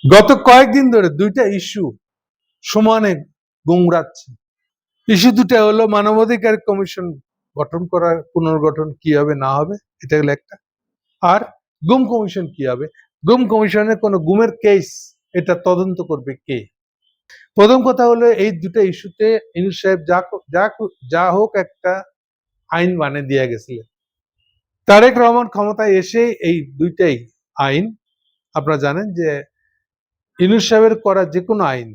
গত কয়েকদিন ধরে দুইটা ইস্যু সমানে গুমরাচ্ছে। ইস্যু দুটা হলো মানবাধিকার কমিশন গঠন করা, পুনর্গঠন কি হবে না হবে, এটা হলো একটা। আর গুম কমিশন কি হবে, গুম কমিশনের কোন গুমের কেস এটা তদন্ত করবে কে। প্রথম কথা হলো এই দুটা ইস্যুতে ইউনূস সাহেব যা হোক একটা আইন বানিয়ে দিয়ে গেছিলেন। তারেক রহমান ক্ষমতায় এসে এই দুইটাই আইন, আপনারা জানেন যে ইউনূস সাহেবের করা যে কোনো আইন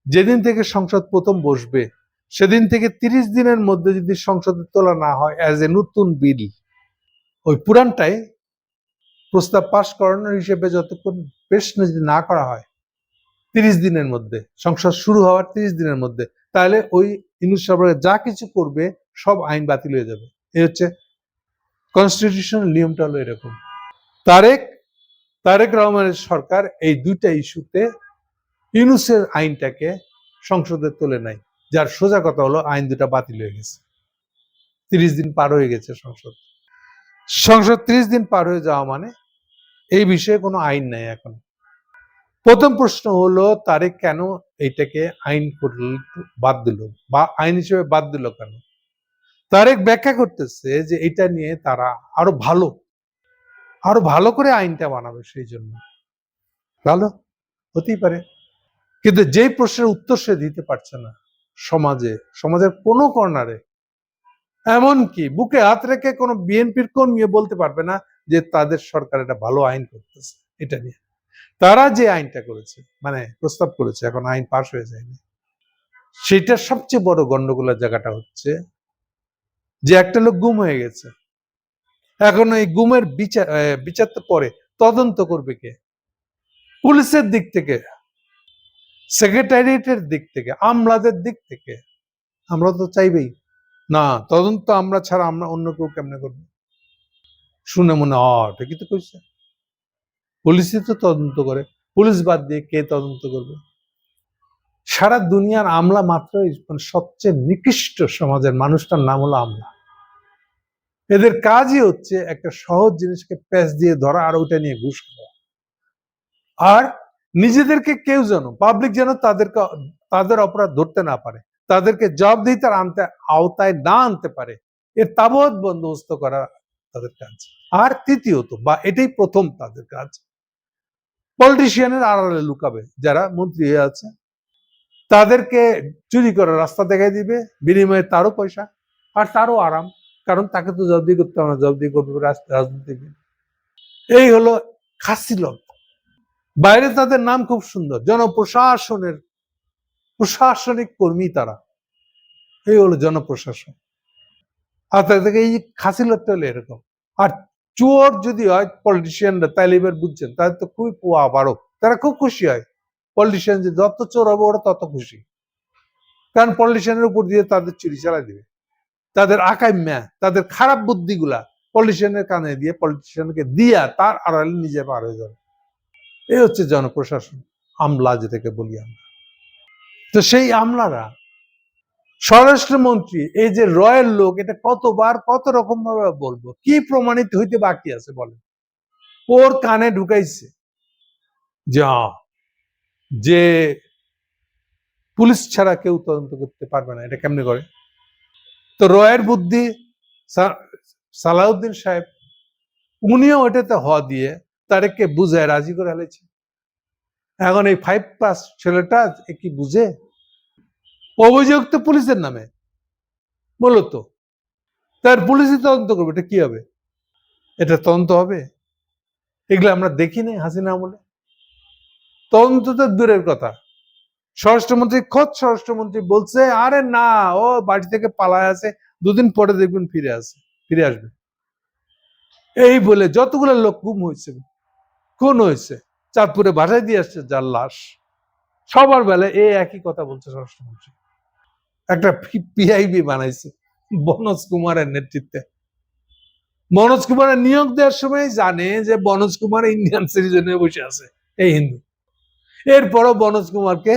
যেদিন থেকে সংসদ প্রথম বসবে সেদিন থেকে 30 দিনের মধ্যে যদি সংসদে তোলা না হয় অ্যাজ এ নতুন বিল, ওই পুরানটাই প্রস্তাব পাশ করানোর হিসেবে যতক্ষণ পেশ যদি না করা হয় 30 দিনের মধ্যে, সংসদ শুরু হওয়ার 30 দিনের মধ্যে, তাহলে ওই ইউনূস সাহেব যা কিছু করবে সব আইন বাতিল হয়ে যাবে। এই হচ্ছে কনস্টিটিউশনাল নিয়মটা হলো এরকম। তারেক রহমানের সরকার এই দুইটা ইস্যুতে ইউনূসের আইনটাকে সংসদে তোলে নাই, যার সোজা কথা হলো আইন দুটা বাতিল হয়ে গেছে। 30 দিন পার হয়ে গেছে সংসদ 30 দিন পার হয়ে যাওয়া মানে এই বিষয়ে কোনো আইন নাই এখন। প্রথম প্রশ্ন হলো তারেক কেন এইটাকে আইন বাদ দিল, বা আইন হিসেবে বাদ দিল কেন। তারেক ব্যাখ্যা করতেছে যে এটা নিয়ে তারা আরো ভালো করে আইনটা বানাবে, সেই জন্য। ভালো হতেই পারে, কিন্তু যেই প্রশ্নের উত্তর সে দিতে পারছে না সমাজের কোনো কর্নারে, এমনকি বুকে হাত রেখে কোনো বিএনপির কর্মী বলতে পারবে না যে তাদের সরকার এটা ভালো আইন করতেছে। এটা নিয়ে তারা যে আইনটা করেছে, মানে প্রস্তাব করেছে, এখন আইন পাশ হয়ে যায়নি। সেটার সবচেয়ে বড় গন্ডগোলের জায়গাটা হচ্ছে যে একটা লোক গুম হয়ে গেছে, এখন এই গুমের বিচার তো পরে, তদন্ত করবে কে? পুলিশের দিক থেকে, সেক্রেটারিয়েটের দিক থেকে, আমলাদের দিক থেকে। আমরা তো চাইবেই না তদন্ত আমরা ছাড়া আমরা অন্য কেউ কেমনে করবো। শুনে মনে হয় ঠিকই তো কইছে, পুলিশই তো তদন্ত করে, পুলিশ বাদ দিয়ে কে তদন্ত করবে? সারা দুনিয়ার আমলা মাত্রই সবচেয়ে নিকৃষ্ট সমাজের মানুষটার নাম হলো আমলা। এদের কাজই হচ্ছে একটা সহজ জিনিসকে প্যাচ দিয়ে ধরা আর ওইটা নিয়ে ঘুষ খাওয়া। আর নিজেদেরকে কেউ যেন, পাবলিক যেন তাদের অপরাধ ধরতে না পারে, তাদেরকে জবাবদিহিতার আওতায় না আনতে পারে, এর তাবৎ বন্দোবস্ত করা তাদের কাজ। আর তৃতীয়ত, বা এটাই প্রথম তাদের কাজ, পলিটিশিয়ানের আড়ালে লুকাবে। যারা মন্ত্রী হয়ে আছে তাদেরকে চুরি করে রাস্তা দেখাই দিবে, বিনিময়ে তারও পয়সা আর তারও আরাম, কারণ তাকে তো জব্দি করতে হবে না, জব্দি করবে রাজনীতি। এই হলো খাসিলত। বাইরে তাদের নাম খুব সুন্দর, প্রশাসনিক কর্মী তারা, এই হলো জনপ্রশাসন। আর তাদেরকে এই খাসিলতটা হলো এরকম। আর চোর যদি হয় পলিটিশিয়ানরা, তাইলে এবার বুঝছেন তাদের তো খুবই পোয়া বারো, তারা খুব খুশি হয়। পলিটিশিয়ান যে যত চোর হবে ওরা তত খুশি, কারণ পলিটিশিয়ানের উপর দিয়ে তাদের চুরি চালাই দিবে। তাদের আকাইম্যা, তাদের খারাপ বুদ্ধিগুলা পলিটিশিয়ানের কানে দিয়ে, পলিটিশিয়ানকে দিয়া তার আড়ালে নিজে পার হয়ে যাবে। এই হচ্ছে জনপ্রশাসন, আমলা যেটাকে বলি আমরা। তো সেই আমলারা, স্বরাষ্ট্রমন্ত্রী এই যে রয়ের লোক, এটা কতবার কত রকম ভাবে বলবো, কি প্রমাণিত হইতে বাকি আছে বলেন? ওর কানে ঢুকাইছে যে পুলিশ ছাড়া কেউ তদন্ত করতে পারবে না। এটা কেমনে করে? তো রয়ের বুদ্ধি, সালাউদ্দিন সাহেব উনিও ওটাতে দিয়ে তারেককে বুঝায় রাজি করে ফেলেছে। এখন এই 5+ ছেলেটা কি বুঝে? অভিযোগ তো পুলিশের নামে মূলত, তার পুলিশই তদন্ত করবে। এটা কি হবে? এটা তদন্ত হবে? এগুলো আমরা দেখিনি হাসিনা আমলে। তদন্ত তো দূরের কথা, স্বরাষ্ট্রমন্ত্রী বলছে আরে না, ও বাড়ি থেকে পালায় আছে, 2 দিন পরে দেখবেন ফিরে আসবে। এই বলে যতগুলো লোক খুন হয়েছে চাঁদপুরে বাসায় দিয়ে আসছে যার লাশ, সবার বেলায় এই একই কথা বলছে স্বরাষ্ট্রমন্ত্রী। একটা পিআইবি বানাইছে বনোজ কুমারের নেতৃত্বে। মনোজ কুমারের নিয়োগ দেওয়ার সময় জানে যে বনোজ কুমার ইন্ডিয়ান সিটিজেনে বসে আছে, এই হিন্দু। এরপরও বনোজ কুমারকে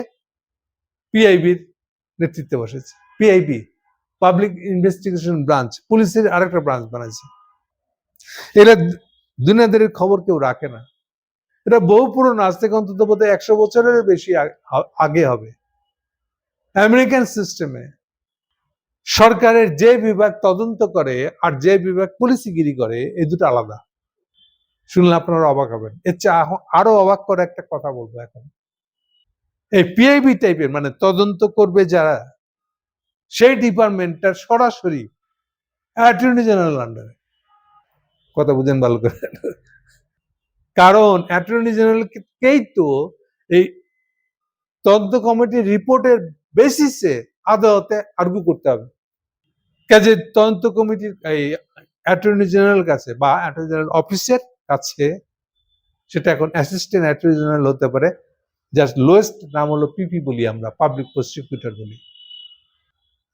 পিআইবির নেতৃত্বে বসেছে। পিআইবি, পাবলিক ইনভেস্টিগেশন ব্রাঞ্চ, পুলিশের আরেকটা ব্রাঞ্চ বানাইছে। এরা দুনিয়াদের খবর কেউ রাখে না। এটা বহু পুরনো, আজ থেকে অন্তত বোধহয় 100 বছরের বেশি আগে হবে। আমেরিকান সিস্টেমে সরকারের যে বিভাগ তদন্ত করে আর যে বিভাগ পুলিশিগিরি করে, এই দুটো আলাদা। শুনলে আপনারা অবাক হবেন। এর চেয়ে আরো অবাক করে একটা কথা বলবো এখন। এই পিআইবি টাইপের মানে তদন্ত করবে যারা, সেই ডিপার্টমেন্টটা সরাসরি অ্যাটর্নি জেনারেল আন্ডারে। কথা বুঝেন ভালো করে। কারণ অ্যাটর্নি জেনারেলকেই তো এই তদন্ত কমিটির রিপোর্টের বেসিসে আদালতে আর্গু করতে হবে। কাজে তদন্ত কমিটির এই অ্যাটর্নি জেনারেল কাছে বা অ্যাটর্নি জেনারেল অফিসের কাছে, সেটা এখন অ্যাসিস্ট্যান্ট অ্যাটর্নি জেনারেল হতে পারে, জাস্ট লোয়েস্ট নাম হলো পিপি বলি আমরা, পাবলিক প্রসিকিউটর বলি।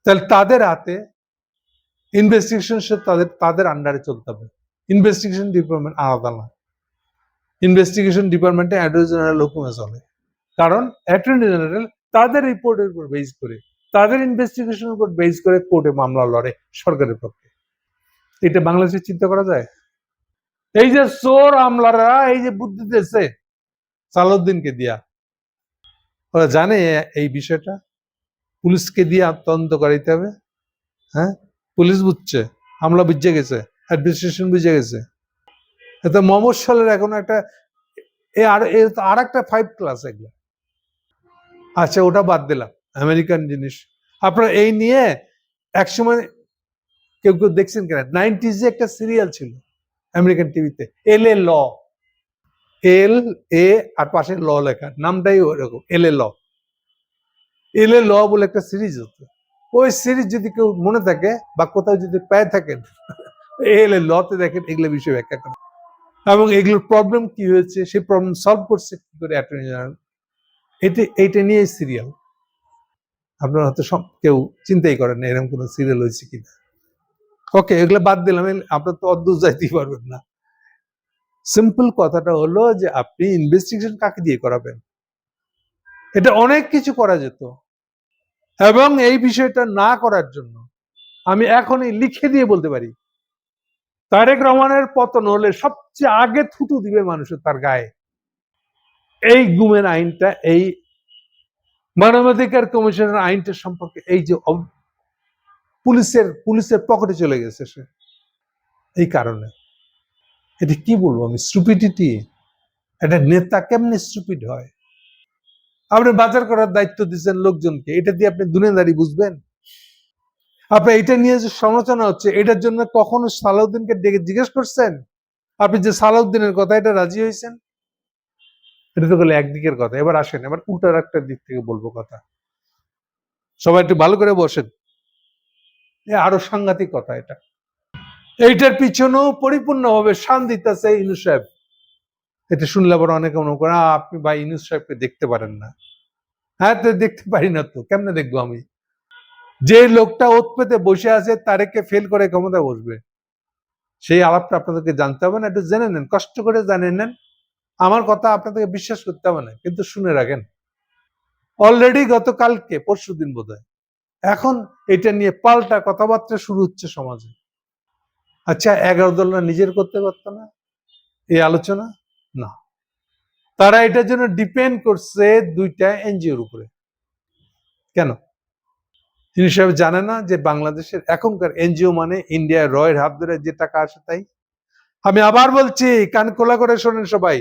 তাহলে তাদের হাতে ইনভেস্টিগেশন তাদের আন্ডারে চলতে হবে। ইনভেস্টিগেশন ডিপার্টমেন্ট আলাদা না। ইনভেস্টিগেশন ডিপার্টমেন্টে অ্যাটর্নি জেনারেল হুকুমে চলে, কারণ অ্যাটর্নি জেনারেল তাদের রিপোর্টের উপর বেস করে, তাদের ইনভেস্টিগেশনের উপর বেস করে কোর্টে মামলা লড়ে সরকারের পক্ষে। এটা বাংলাদেশে চিন্তা করা যায়? এই যে চোর আমলারা এই যে বুদ্ধি দিয়েছে সালাউদ্দিনকে দিয়া, ওরা জানে এই বিষয়টা পুলিশকে দিয়ে তদন্ত করাইতে হবে। হ্যাঁ, পুলিশ বুঝছে, আমলা বুঝে গেছে, অ্যাডমিনিস্ট্রেশন বুঝে গেছে। এত মফস্বলের এখন একটা আর একটা 5 ক্লাস এগুলো। আচ্ছা, ওটা বাদ দিলাম, আমেরিকান জিনিস। আপনারা এই নিয়ে একসময় কেউ কেউ দেখছেন কিনা, 90s একটা সিরিয়াল ছিল আমেরিকান টিভিতে, এল এ ল, এল এ আর পাশে ল লেখা, নামটাই ওরকম, এল এ ল। এল এ ল বলে একটা সিরিজ হতো। ওই সিরিজ যদি কেউ মনে থাকে বা কোথাও যদি পেয়ে থাকেন, এল এ লতে দেখেন এগুলো বিষয় ব্যাখ্যা করে এবং এগুলোর প্রবলেম কি হয়েছে, সেই প্রবলেম সলভ করছে কি করে অ্যাটর্নি জেনারেল। এইটা নিয়ে সিরিয়াল। আপনারা হয়তো সব কেউ চিন্তাই করেন না এরকম কোনো সিরিয়াল হয়েছে কিনা। ওকে, এগুলো বাদ দিলাম, আপনার তো অদ্ভুত যাইতেই পারবেন না। সিম্পল কথাটা হলো যে আপনি ইনভেস্টিগেশন কাকে দিয়ে করাবেন, এটা অনেক কিছু করা যেত। এবং এই বিষয়টা না করার জন্য আমি এখনই লিখে দিয়ে বলতে পারি, তারেক রহমানের পতন হলে সবচেয়ে আগে থুতু দিবে মানুষের তার গায়ে এই গুমের আইনটা, এই মানবাধিকার কমিশনের আইনটা সম্পর্কে। এই যে পুলিশের পকেটে চলে গেছে সে, এই কারণে। এটা কি বলবো আমি, স্টুপিডিটি। একটা নেতা কেমনে স্টুপিড হয়? আপনি বাজার করার দায়িত্ব দিচ্ছেন লোকজনকে, এটা দিয়ে আপনি দুনিয়াদারি বুঝবেন? আপনার এটা নিয়ে যে সমালোচনা হচ্ছে, এটার জন্য কখনো সালাউদ্দিনকে ডেকে জিজ্ঞেস করছেন আপনি যে সালাউদ্দিনের কথা এটা রাজি হয়েছেন? এটা তো বলে একদিকের কথা। এবার আসেন, এবার উল্টার একটা দিক থেকে বলবো কথা। সবাই একটু ভালো করে বসেন, আরো সাংঘাতিক কথা এটা। এইটার পিছনেও পরিপূর্ণভাবে শান দিতেছে ইউনূস সাহেব। এটা শুনলে আবার অনেকে মনে করে আপনি ভাই ইউনূস সাহেবকে দেখতে পারেন না। হ্যাঁ, তো দেখতে পারি না তো, কেমনে দেখবো আমি? যে লোকটা ওত পেতে বসে আছে তারেকে ফেল করে ক্ষমতা বসবে, সেই আলাপটা আপনাদেরকে জানতে হবে না? একটু জেনে নেন, কষ্ট করে জানে নেন। আমার কথা আপনাদেরকে বিশ্বাস করতে হবে না, কিন্তু শুনে রাখেন। অলরেডি গতকালকে পরশুদিন বোধহয় এখন এটা নিয়ে পাল্টা কথাবার্তা শুরু হচ্ছে সমাজে। আচ্ছা, 11 দলরা নিজের করতে পারতো না এই আলোচনা? না, তারা এটার জন্য ডিপেন্ড করছে 2টা এনজিওর উপরে। কেন? ইউনূস সাহেব জানে না যে বাংলাদেশের এখনকার এনজিও মানে ইন্ডিয়া রয়ের হাত ধরে যে টাকা আসে তাই? আমি আবার বলছি, কান খোলা করে শোনেন সবাই,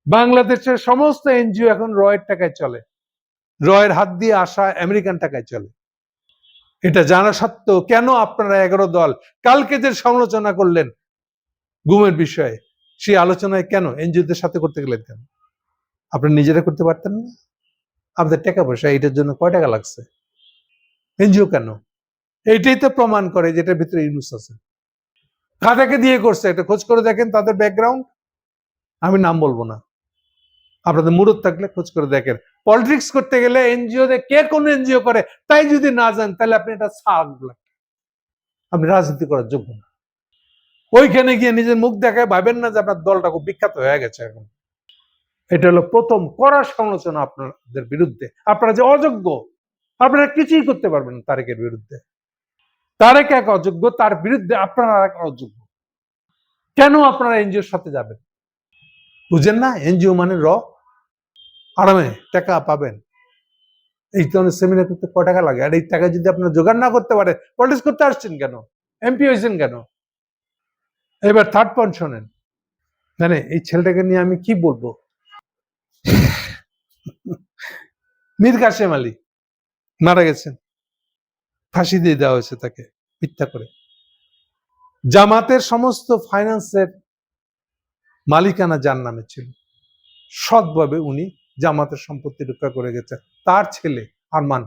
বাংলাদেশের সমস্ত এনজিও এখন রয়ের টাকায় চলে, রয়ের হাত দিয়ে আসা আমেরিকান টাকায় চলে। এটা জানা সত্ত্বেও কেন আপনারা 11 দল কালকে যে সমালোচনা করলেন গুমের বিষয়ে, সেই আলোচনায় কেন এনজিওদের সাথে করতে গেলেন? কেন আপনি নিজেরা করতে পারতেন না? আপনাদের টাকা পয়সা এটার জন্য কয় টাকা লাগছে? এনজিও কেন? এইটাই তো প্রমাণ করে যে এটার ভিতরে ইউনূস আছে। কাদেরকে দিয়ে করছে এটা খোঁজ করে দেখেন, তাদের ব্যাকগ্রাউন্ড। আমি নাম বলবো না, আপনাদের মুরত থাকলে খোঁজ করে দেখেন। পলিটিক্স করতে গেলে এনজিও কে কোন এনজিও করে তাই যদি না জানেন, তাহলে আপনি এটা আপনি রাজনীতি করার যোগ্য না। ওইখানে গিয়ে নিজের মুখ দেখায় ভাবেন না যে আপনার দলটা খুব বিখ্যাত হয়ে গেছে এখন। এটা হলো প্রথম কড়া সমালোচনা আপনাদের বিরুদ্ধে। আপনারা যে অযোগ্য, আপনারা কিছুই করতে পারবেন না তারেকের বিরুদ্ধে। তারেক এক অযোগ্য, তার বিরুদ্ধে আপনারা এক অযোগ্য। কেন আপনারা এনজিওর সাথে যাবেন? বুঝেন না? এনজিও মানে আরামে টাকা পাবেন। এই ধরনের সেমিনার করতে কয় টাকা লাগে? আর এই টাকা যদি আপনার জোগাড় না করতে পারে, পলিটিক্স করতে আসছেন কেন? এমপি হয়েছেন কেন? এবার থার্ড পয়েন্ট শোনেন। মানে এই ছেলেটাকে নিয়ে আমি কি বলবো? মীর কাসেম আলী মারা গেছেন, ফাঁসি দিয়ে দেওয়া হয়েছে তাকে মিথ্যা করে। জামাতের সমস্ত ফাইন্যান্সের মালিকানা যার নামে ছিল, সৎভাবে উনি জামাতের সম্পত্তি রক্ষা করে গেছেন। তার ছেলে আরমান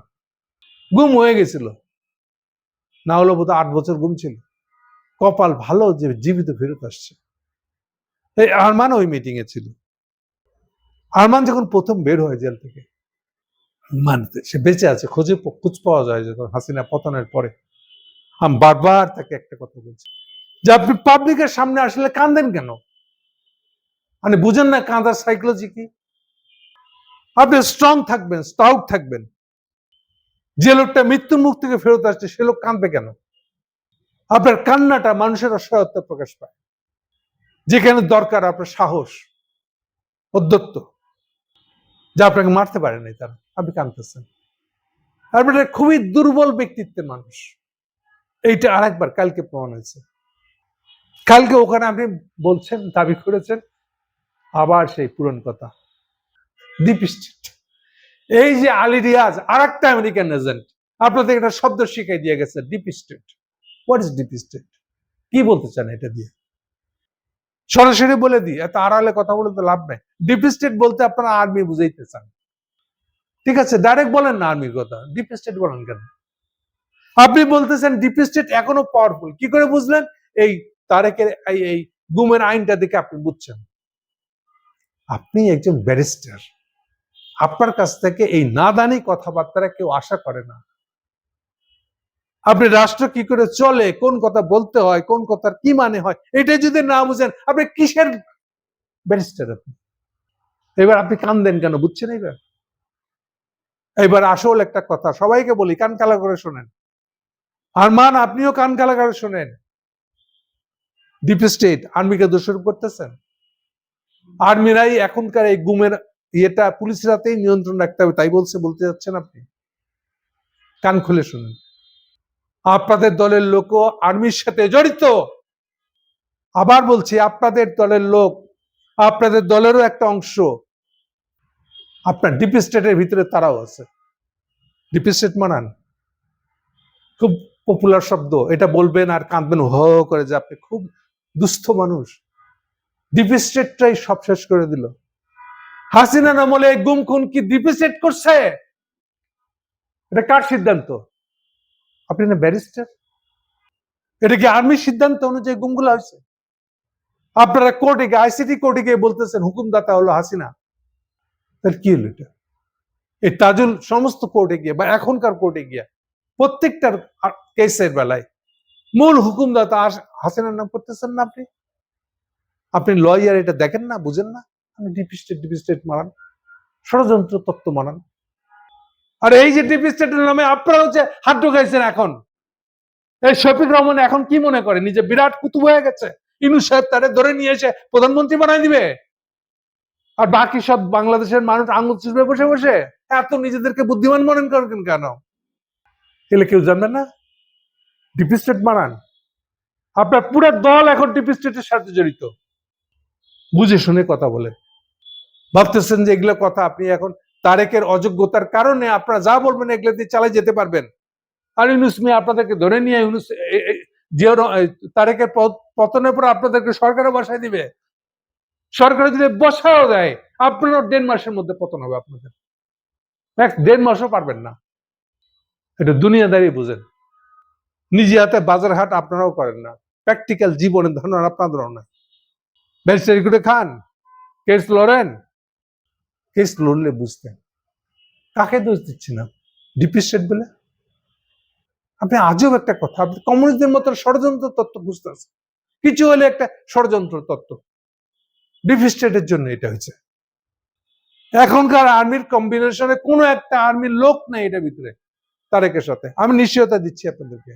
গুম হয়ে গেছিল, না হলে বোধ 8 বছর গুম ছিল। কপাল ভালো যে জীবিত ফেরত আসছে। এই আরমান ওই মিটিং এ ছিল। আরমান যখন প্রথম বের হয় জেল থেকে, মানতে সে বেঁচে আছে, খোঁজ পাওয়া যায় যখন হাসিনা পতনের পরে। আমি বারবার তাকে একটা কথা বলছি যে আপনি পাবলিকের সামনে আসলে কাঁদেন কেন? মানে বুঝেন না কাঁদার সাইকোলজি কি? আপনি স্ট্রং থাকবেন, স্টাউট থাকবেন। যে লোকটা মৃত্যুর মুখ থেকে ফেরত আসছে সে লোক কাঁদবে কেন? আপনার কান্নাটা মানুষের অসহায়ত্ব প্রকাশ পায়। যেখানে দরকার আপনার সাহস, অধ্যত্ত, যা আপনাকে মারতে পারে নাই তারা, আপনি কাঁদতেছেন। আপনি খুবই দুর্বল ব্যক্তিত্বের মানুষ। এইটা আরেকবার কালকে প্রমাণ হয়েছে। কালকে ওখানে আপনি বলছেন, দাবি করেছেন, আবার সেই পুরন কথা, ডিপ স্টেট। এই যে আলী রিয়াজ আর একটা আমেরিকান এজেন্ট, আপনাদের একটা শব্দ শিখাই দিয়ে গেছে, deep state. What is deep state? কি বলতে চান এটা দিয়ে? সরাসরি বলে দিই, এত আড়ালে কথা বলে তো লাভ নাই। ডিপ স্টেট বলতে আপনারা আর্মি বুঝাইতে চান, ঠিক আছে, ডাইরেক্ট বলেন না আর্মির কথা, ডিপ স্টেট বলেন কেন? আপনি বলতেছেন ডিপ স্টেট এখনো পাওয়ারফুল, কি করে বুঝলেন? এই তারেকের এই গুমের আইনটা দেখে আপনি বুঝছেন। আপনি একজন ব্যারিস্টার, আপনার কাছ থেকে এই নাদানি কথাবার্তা কেউ আশা করে না। আপনি রাষ্ট্র কি করে চলে, কোন কথা বলতে হয়, কোন কথার কি মানে হয়, এটা যদি না বুঝেন আপনি কিসের ব্যারিস্টার? আপনি এবার আপনি কান্দেন কেন বুঝছেন? এবার আসল একটা কথা সবাইকে বলি, কান কালা করে শোনেন। আরমান আপনিও কান কালা করে শোনেন। ডিপ স্টেট আর্মিকে দোষারোপ করতেছেন। আর্মিরাই এখনকার এই গুমের ইয়েটা পুলিশের হাতেই নিয়ন্ত্রণ রাখতে হবে, তাই বলতে যাচ্ছেন আপনি? কান খুলে শুনুন। আপনাদের দলের লোকও আর্মির সাথে জড়িত। আবার বলছি, আপনাদের দলের লোক, আপনাদের দলেরও একটা অংশ আপনার ডিপ স্টেটের ভিতরে তারাও আছে। ডিপ স্টেট মানান, খুব পপুলার শব্দ, এটা বলবেন আর কাঁদবেন হ করে যে আপনি খুব দুস্থ মানুষ। ডিপ স্টেটটাই সব শেষ করে দিল। হাসিনা আমলে গুম খুন কি ডিপ স্টেট করছে? এটা কার সিদ্ধান্ত? আপনি না ব্যারিস্টার? এটা কি আর্মির সিদ্ধান্ত অনুযায়ী গুমগুলো হয়েছে? আপনারা কোর্টে গিয়ে, আইসিটি কোর্টে গিয়ে বলতেছেন হুকুমদাতা হলো হাসিনা। তাহলে কি হলো এটা? এই তাজুল সমস্ত কোর্টে গিয়ে বা এখনকার কোর্টে গিয়ে প্রত্যেকটার কেসের বেলায় মূল হুকুমদাতা হাসিনার নাম করতেছেন না আপনি? আপনি লয়ার, এটা দেখেন না, বুঝেন না? আপনি ডিপ স্টেট মারান, ষড়যন্ত্র তত্ত্ব মানান। আর এই যে ডিপ স্টেটের নামে আপনারা হচ্ছে হাত ঢুকাইছেন এখন। এই শফিক রহমান এখন কি মনে করে নিজে বিরাট কুতুব হয়ে গেছে? ইউনূস সাহেব তারে ধরে নিয়ে এসে প্রধানমন্ত্রী বানাই দিবে, আর বাকি সব বাংলাদেশের মানুষ আঙুল চুষবে বসে বসে। এত নিজেদেরকে বুদ্ধিমান মনে করেন কেন? তাহলে কেউ জানবে না? ডিপ স্টেট মারান। আপনার পুরো দল এখন ডিপ স্টেটের সাথে জড়িত। বুঝে শুনে কথা বলে। ভাবতেছেন যে এগুলো কথা আপনি এখন তারেকের অযোগ্যতার কারণে আপনারা যা বলবেন এগুলো দিয়ে চালাই যেতে পারবেন। আর ইউনূস মিয়া আপনাদেরকে ধরে নিয়ে তারেকের পতনের পর আপনাদেরকে সরকারে বসায় দিবে। সরকারে যদি বসাও দেয়, আপনারও 1.5 মাসের মধ্যে পতন হবে আপনাদের। 1.5 মাসও পারবেন না। এটা দুনিয়াদারি বুঝেন। নিজে হাতে বাজার হাট আপনারাও করেন না, প্র্যাকটিক্যাল জীবনের ধারণা আপনাদেরও নাই। ব্যারিস্টারি করে খান, কেস লড়েন, কেস লড়লে বুঝতেন। কাকে দোষ দিচ্ছি না? ডিপ স্টেট বলে আপনি আজব একটা কথা, আপনি কমিউনিস্টদের মতো ষড়যন্ত্র তত্ত্ব বুঝতেছেন। কিছু হলে একটা ষড়যন্ত্র তত্ত্ব, ডিপ স্টেটের জন্য এটা হয়েছে। এখনকার আর্মির কম্বিনেশনে কোনো একটা আর্মির লোক নেই এটার ভিতরে তারেকের সাথে। আমি নিশ্চয়তা দিচ্ছি আপনাদেরকে।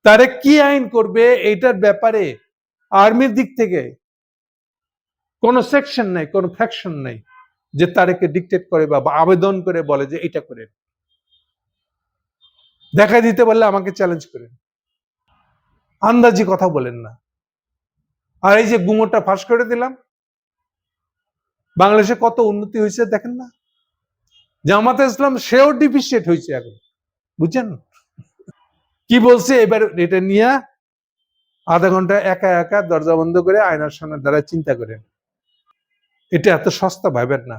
তারেক কি আইন করবে এইটার ব্যাপারে আর্মির দিক থেকে কোনো সেকশন নাই, কোনো ফ্যাকশন নাই যে তারেকে ডিকটেট করে বা আবেদন করে বলে যে এটা করে। দেখা দিতে বললে আমাকে চ্যালেঞ্জ করেন, আন্দাজি কথা বলেন না। আর এই যে গুমরটা ফাঁস করে দিলাম, বাংলাদেশে কত উন্নতি হয়েছে দেখেন না। জামাতে ইসলাম সেও ডিফিসিয়েট হয়েছে এখন, বুঝছেন কি বলছে? এবার এটা নিয়ে আধা ঘন্টা একা একা দরজা বন্ধ করে আয়নার সামনে দাঁড়ায় চিন্তা করেন। এটা এত সস্তা ভাবেন না,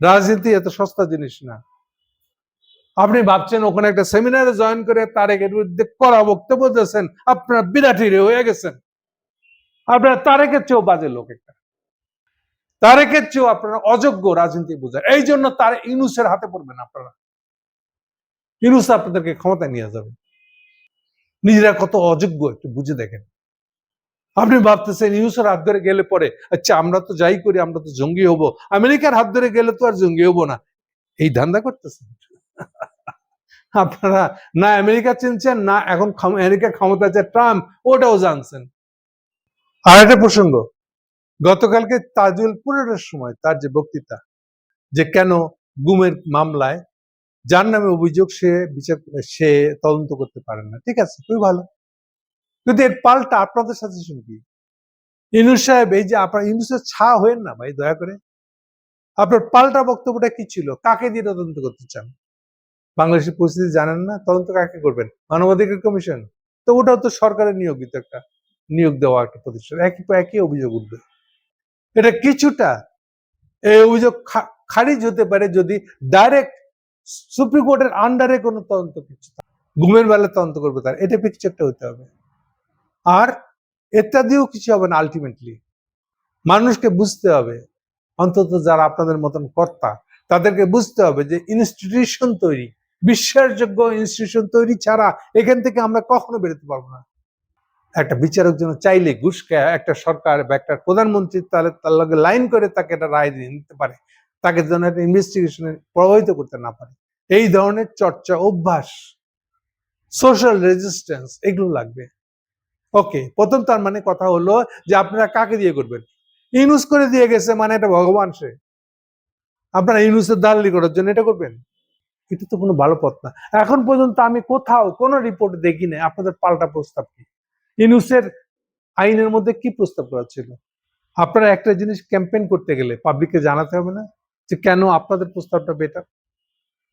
রাজনীতি এত সস্তা জিনিস না। আপনি ভাবছেন ওখানে একটা সেমিনারে জয়েন করে তারেকের বিরুদ্ধে কড়া বক্তব্য দিয়েছেন, আপনার বিরাট হিরে হয়ে গেছেন। আপনার তারেকের চেয়েও বাজে লোক একটা, তারেকের চেয়েও আপনারা অযোগ্য রাজনীতি বোঝায়। এই জন্য তার ইউনূসের হাতে পড়বেন আপনারা, ইউনূস আপনাদেরকে ক্ষমতায় নিয়ে যাবে। নিজেরা কত অযোগ্য একটু বুঝে দেখেন। আপনি ভাবতেছেন ইউনূসের হাত ধরে গেলে পরে আচ্ছা আমরা তো যাই করি, আমরা তো জঙ্গি হব, আমেরিকার হাত ধরে গেলে তো আর জঙ্গি হব না, এই ধান্দা করতেছেন আপনারা। না আমেরিকা চিনছেন, না এখন আমেরিকা ক্ষমতা আছে ট্রাম্প, ওটাও জানছেন। আর একটা প্রসঙ্গ, গতকালকে তাজুল পুরের সময় তার যে বক্তৃতা, যে কেন গুমের মামলায় যার নামে অভিযোগ সে তদন্ত করতে পারে না, ঠিক আছে খুবই ভালো, কিন্তু এর পাল্টা আপনাদের সাজেশন কি? ইউনূস সাহেব, এই যে আপনার ইউনূসের ছা হয়েন না ভাই, দয়া করে। আপনার পাল্টা বক্তব্যটা কি ছিল? কাকে দিয়ে তদন্ত করতে চান? বাংলাদেশের পরিস্থিতি জানেন না, তদন্ত কাকে করবেন? মানবাধিকার কমিশন? তো ওটাও তো সরকারের নিয়োগিত একটা, নিয়োগ দেওয়া একটা প্রতিষ্ঠান, একই অভিযোগ উঠবে। এটা কিছুটা এই অভিযোগ খারিজ হতে পারে যদি ডাইরেক্ট সুপ্রিম কোর্টের আন্ডারে কোনো তদন্ত কিছু ঘুমের বেলা তদন্ত করবে, তার এটা পিকচারটা হতে হবে। আর এটা দিয়েও কিছু হবে না। আলটিমেটলি মানুষকে বুঝতে হবে, অন্তত যারা আপনাদের মতন কর্তা তাদেরকে বুঝতে হবে যে ইনস্টিটিউশন তৈরি, বিশ্বাসযোগ্য ইনস্টিটিউশন তৈরি ছাড়া এখান থেকে আমরা কখনো বেরোতে পারবো না। একটা বিচারক জন্য চাইলে ঘুষ খায় একটা সরকার বা একটা প্রধানমন্ত্রী তার লগে লাইন করে তাকে একটা রায় দিয়ে নিতে পারে, তাকে যেন একটা ইনভেস্টিগেশনে প্রভাবিত করতে না পারে। এই ধরনের চর্চা, অভ্যাস, সোশ্যাল রেজিস্ট্যান্স এগুলো লাগবে। ওকে, প্রথম তার মানে কথা হলো যে আপনারা কাকে দিয়ে করবেন? ইউনূস করে দিয়ে গেছে মানে এটা ভগবান সে, আপনারা ইউনূসের দালালি করার জন্য এটা করবেন? এটা তো কোনো ভালো পথ না। এখন পর্যন্ত আমি কোথাও কোনো রিপোর্ট দেখি না আপনাদের পাল্টা প্রস্তাব কি। ইউনূসের আইনের মধ্যে কি প্রস্তাব করা ছিল? আপনারা একটা জিনিস ক্যাম্পেইন করতে গেলে পাবলিককে জানাতে হবে না যে কেন আপনাদের প্রস্তাবটা বেটার?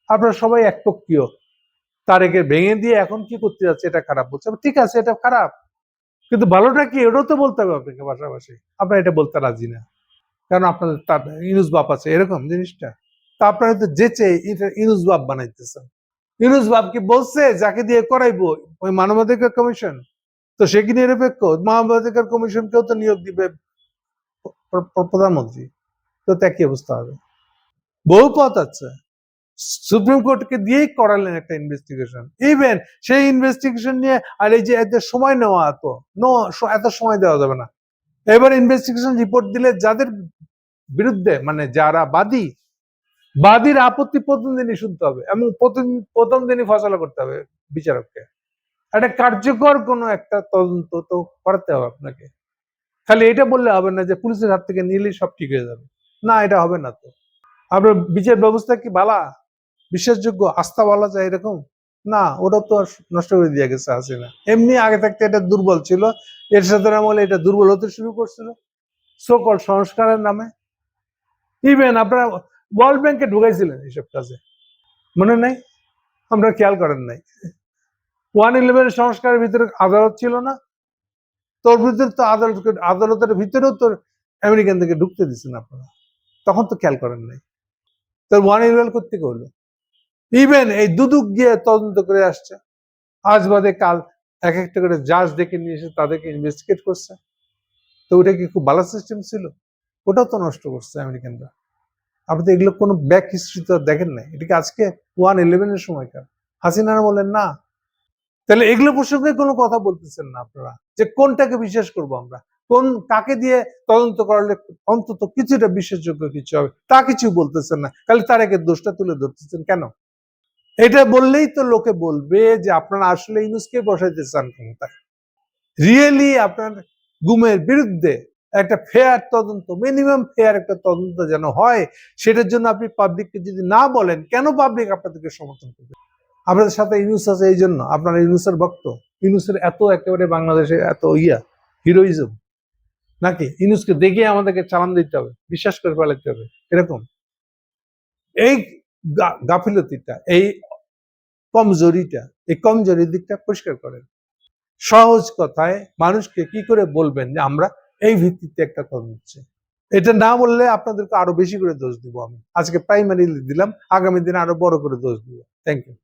আপনারা সবাই একপক্ষীয়, তারেকে ভেঙে দিয়ে এখন কি করতে যাচ্ছে এটা খারাপ বলছে, ঠিক আছে এটা খারাপ, কিন্তু ভালোটা কি এটাও তো বলতে হবে আপনাকে পাশাপাশি। আপনারা এটা বলতে রাজি না কারণ আপনাদের তার ইউনূস বাপ আছে, এরকম জিনিসটা। তা আপনারা তো যেচে ইউনূস বাপ বানাইতেছেন। ইউনূস বাপ কি বলছে যাকে দিয়ে করাইবো ওই মানবাধিকার কমিশন? তো সে কি নিরপেক্ষ? মানবাধিকার কমিশনকেও তো নিয়োগ দিবে প্রধানমন্ত্রী, তো তা কি অবস্থা হবে? বহু পথ আছে, সুপ্রিম কোর্টকে দিয়েই করালেন একটা ইনভেস্টিগেশন, ইভেন সেই ইনভেস্টিগেশন নিয়ে আর এই যে এত সময় নেওয়া, এত সময় দেওয়া যাবে না। এবার ইনভেস্টিগেশন রিপোর্ট দিলে যাদের বিরুদ্ধে মানে যারা বাদীর আপত্তি প্রথম দিনই শুনতে হবে এবং প্রথম দিনই ফয়সালা করতে হবে বিচারককে। একটা কার্যকর কোনো একটা তদন্ত তো করাতে হবে আপনাকে। খালি এটা বললে হবে না যে পুলিশের হাত থেকে নিলেই সব ঠিক হয়ে যাবে, না এটা হবে না। তো আপনার বিচার ব্যবস্থা কি বালা, বিশ্বাসযোগ্য, আস্থা বলা যায় এরকম? না, ওটা তো নষ্ট করে দিয়ে গেছে হাসিনা। এমনি আগে থাকতে এটা দুর্বল ছিল, এরশাদের আমলে এটা দুর্বল হতে শুরু করছিল সকল সংস্কারের নামে। ইভেন আপনারা ওয়ার্ল্ড ব্যাংকে ঢুকাইছিলেন এইসব কাজে, মনে নাই? আমরা খেয়াল করেন নাই। 111 সংস্কারের ভিতরে আদালত ছিল না, তোর ভিতরে তো আদালতের ভিতরেও তোর আমেরিকান থেকে ঢুকতে দিচ্ছেন আপনারা, তখন তো খেয়াল করেন নাই। তোর 111 করতে হলো। ইভেন এই দুদক গিয়ে তদন্ত করে আসছে, আজ বাদে কাল এক একটা করে জাজ ডেকে নিয়ে এসে তাদেরকে ইনভেস্টিগেট করছে। তো ওটা কি খুব ভালো সিস্টেম ছিল? ওটাও তো নষ্ট করছে আমেরিকানরা। আপনি তো এগুলো কোনো ব্যাক হিস্ট্রি তো দেখেন নাই, এটাকে আজকে 111 এর সময়কার হাসিনারা বলেন না। তাহলে এগুলো প্রসঙ্গে কোনো কথা বলতেছেন না আপনারা যে কোনটাকে বিশ্বাস করব আমরা, কাকে দিয়ে তদন্ত করালে অন্তত কিছুটা বিশ্বাসযোগ্য কিছু হবে, তা কিছু বলতেছেন না, খালি তারেকের দোষটা তুলে ধরতেছেন কেন? এটা বললেই তো লোকে বলবে যে আপনারা আসলে ইউনূসকে বসাইতে চান ক্ষমতায়, রিয়েলি আপনার গুমের বিরুদ্ধে একটা ফেয়ার তদন্ত, মিনিমাম ফেয়ার একটা তদন্ত যেন হয়, সেটার জন্য আপনি পাবলিককে যদি না বলেন, কেন পাবলিক আপনাদেরকে সমর্থন করবে? আপনাদের সাথে ইউনুস আছে এই জন্য, আপনারা ইউনুসের ভক্ত? ইউনুসের এত একেবারে বাংলাদেশে এত হিরোইজম নাকি? ইউনুসকে দেখে আমাদেরকে চালান দিতে হবে, বিশ্বাস করে ফেলাতে হবে এরকম? এই গাফিলতিটা, এই কমজোরির দিকটা পরিষ্কার করেন। সহজ কথায় মানুষকে কি করে বলবেন যে আমরা এই ভিত্তিতে একটা তদন্ত চাই? এটা না বললে আপনাদেরকে আরো বেশি করে দোষ দিব আমি। আজকে প্রাইমারি দিলাম, আগামী দিনে আরো বড় করে দোষ দিব। Thank you.